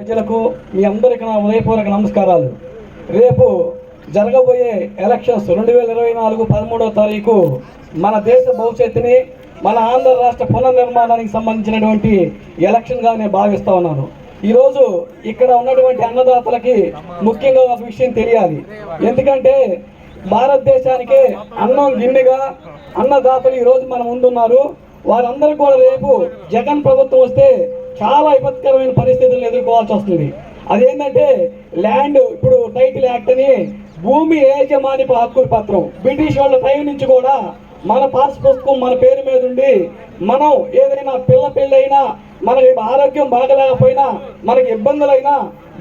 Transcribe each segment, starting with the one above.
ప్రజలకు మీ అందరికీ నా హృదయపూర్వక నమస్కారాలు. రేపు జరగబోయే ఎలక్షన్స్ 2024 13వ తారీఖు మన దేశ భవిష్యత్తుని, మన ఆంధ్ర రాష్ట్ర పునర్నిర్మాణానికి సంబంధించినటువంటి ఎలక్షన్గా నేను భావిస్తూ ఉన్నాను. ఈరోజు ఇక్కడ ఉన్నటువంటి అన్నదాతలకి ముఖ్యంగా ఒక విషయం తెలియాలి. ఎందుకంటే భారతదేశానికి అన్నం గిన్నెగా అన్నదాతలు ఈరోజు మన ముందున్నారు. వారందరూ కూడా రేపు జగన్ ప్రభుత్వం వస్తే చాలా విపత్కరమైన పరిస్థితులను ఎదుర్కోవాల్సి వస్తుంది. అదేంటంటే ల్యాండ్, ఇప్పుడు టైటిల్ యాక్ట్ అని భూమి యాజమాన్యపు హక్కుల పత్రం బ్రిటిష్ వాళ్ళ టైం నుంచి కూడా మన పాస్ పుస్తకం మన పేరు మీద ఉండి మనం ఏదైనా పెళ్ళైనా, మనకి ఆరోగ్యం బాగలేకపోయినా, మనకి ఇబ్బందులైనా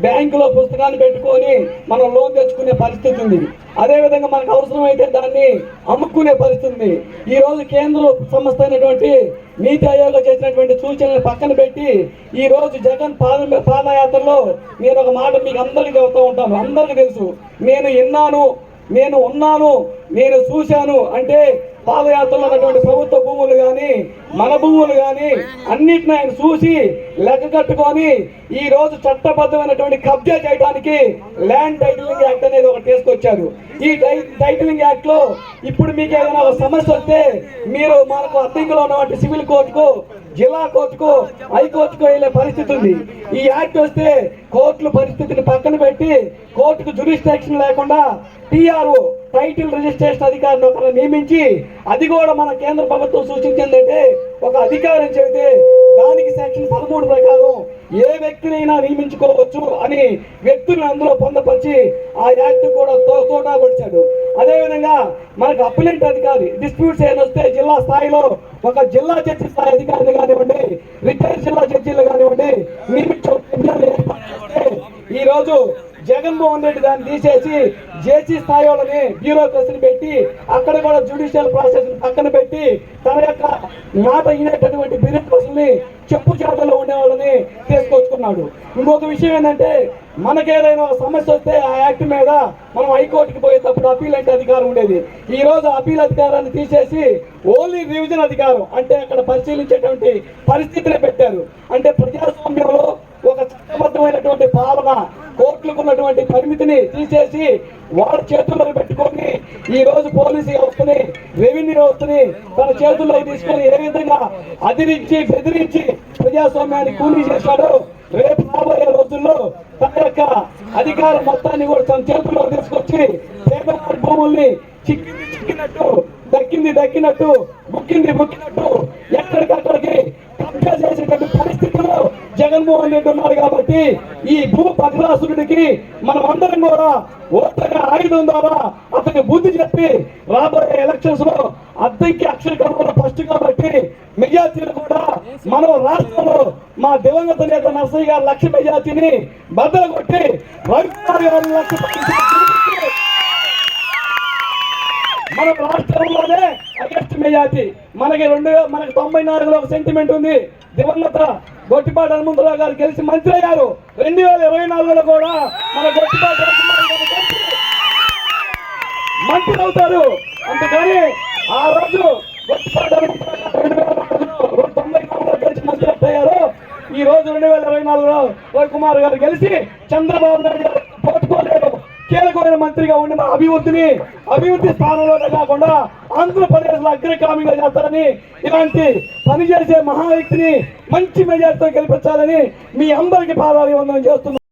బ్యాంకులో పుస్తకాన్ని పెట్టుకొని మనం లోన్ తెచ్చుకునే పరిస్థితి ఉంది. అదేవిధంగా మనకు అవసరమైతే దాన్ని అమ్ముకునే పరిస్థితి ఉంది. ఈరోజు కేంద్ర సంస్థ అయినటువంటి నీతి ఆయోగ్ చేసినటువంటి సూచనలు పక్కన పెట్టి ఈరోజు జగన్ పాదయాత్రలో నేను ఒక మాట మీకు అందరికీ చెబుతూ ఉంటాను. అందరికీ తెలుసు, నేను విన్నాను, నేను ఉన్నాను, నేను చూశాను అంటే పాదయాత్రలో ఉన్నటువంటి ప్రభుత్వ భూములు కానీ మన భూములు కానీ అన్నిటిని ఆయన చూసి లెక్క కట్టుకొని ఈ రోజు చట్టబద్ధమైనటువంటి కబ్జా చేయడానికి ల్యాండ్ టైటిలింగ్ యాక్ట్ అనేది ఒకటి తీసుకొచ్చారు. ఈ టైటిలింగ్ యాక్ట్ లో ఇప్పుడు మీకు ఏదైనా ఒక సమస్య వస్తే మీరు మనకు అద్దెంకులో ఉన్నటువంటి సివిల్ కోర్టుకు, జిల్లా కోర్టుకు, హైకోర్టుకు వెళ్ళే పరిస్థితి ఉంది. ఈ యాక్ట్ వస్తే కోర్టుల పరిస్థితిని పక్కన పెట్టి కోర్టుకు జ్యూరిస్డిక్షన్ లేకుండా టీఆర్ఓ టైటిల్ రిజిస్ట్రేషన్ అధికారిని ఒకరు నియమించి, అది కూడా మన కేంద్ర ప్రభుత్వం సూచించిందంటే ఒక అధికారం చెబితే దానికి సెక్షన్ 13 ప్రకారం ఏ వ్యక్తినైనా నియమించుకోవచ్చు అని వ్యక్తులను అందులో పొందపరిచి ఆ యాక్ట్ కూడా తోటా పడిచాడు. అదేవిధంగా మనకు అప్పీలెంట్ అధికారి డిస్ప్యూట్స్ ఏమైనా వస్తే జిల్లా స్థాయిలో ఒక జిల్లా జడ్జి స్థాయి అధికారిని కానివ్వండి, రిటైర్డ్ జిల్లా జడ్జీలు కానివ్వండి నియమించే ఈ రోజు జగన్మోహన్ రెడ్డి దాన్ని తీసేసి జేసీ స్థాయి వాళ్ళని బ్యూరోక్రసీని పెట్టి అక్కడ కూడా జ్యుడిషియల్ ప్రాసెస్ పక్కన పెట్టి తన యొక్క మాట అయినటువంటి బ్యూరోక్రసీని చెప్పు చేతలో ఉండే వాళ్ళని తీసుకొచ్చుకున్నాడు. ఇంకొక విషయం ఏంటంటే మనకేదైనా సమస్య వస్తే ఆ యాక్ట్ మీద మనం హైకోర్టుకి పోయేటప్పుడు అప్పీల్ అంటే అధికారం ఉండేది. ఈ రోజు అప్పీల్ అధికారాన్ని తీసేసి ఓన్లీ రివిజన్ అధికారం అంటే అక్కడ పరిశీలించేటువంటి పరిస్థితిని పెట్టారు. అంటే ప్రజాస్వామ్యంలో ఒక చట్టబద్ధమైనటువంటి పాలన, కోర్టులకు ఉన్నటువంటి పరిమితిని తీసేసి వాళ్ళ చేతుల్లో పెట్టుకొని ఈ రోజు పోలీసు వ్యవస్థని, రెవెన్యూ వ్యవస్థని తన చేతుల్లో తీసుకొని ఏ విధంగా అదిరించి బెదిరించి ప్రజాస్వామ్యాన్ని కూలీ చేశాడో రేపు రాబోయే రోజుల్లో తన యొక్క అధికారం మొత్తాన్ని కూడా తన చేతుల్లో తీసుకొచ్చి పేదవారి భూముల్ని చిక్కినట్టు, దక్కినట్టు, బుక్కినట్టు ఎక్కడికక్కడికి కబ్జా చేసేటువంటి పరిస్థితుల్లో జగన్మోహన్ రెడ్డి ఉన్నారు. కాబట్టి ఈ భూ పగలాసురుడికి మనం అందరం కూడా ఓటగా ఆయుధం ద్వారా అతనికి బుద్ధి చెప్పి రాబోయే ఎలక్షన్స్ లో అద్దెకి అక్షర ఫస్ట్ కాబట్టి మెజార్టీలు కూడా మనం రాష్ట్రంలో మా దివంగత నేత నర్సయ్య గారు 1,00,000 మెజార్టీని బద్దలు కొట్టి రవికుమార్ గారు 1,00,000 మన రాష్ట్రంలోనే హైయెస్ట్ మెజార్టీ. మనకి 94లో ఒక సెంటిమెంట్ ఉంది. దివంగత గొట్టిపాటి హనుమంతరావు గారు గెలిచి మంత్రి అయ్యారు. 2024లో కూడా మన గొట్టిపాటి మంత్రి అవుతారు. అందుకని ఆ రోజు గొట్టిపాటి 2094లో గెలిచి మంత్రి అయ్యారు. ఈ రోజు 2024లో రవికుమార్ గారు గెలిచి చంద్రబాబు నాయుడు గారు పోటుకోలేరు కీలకమైన మంత్రిగా ఉండి మన అభివృద్ధి స్థానంలోనే కాకుండా ఆంధ్రప్రదేశ్ లో అగ్రగామిగా చేస్తారని, ఇలాంటి పనిచేసే మహా వ్యక్తిని మంచి మెజార్టీతో గెలిపించాలని మీ అందరికీ పాదాభివందనం చేస్తున్నాను.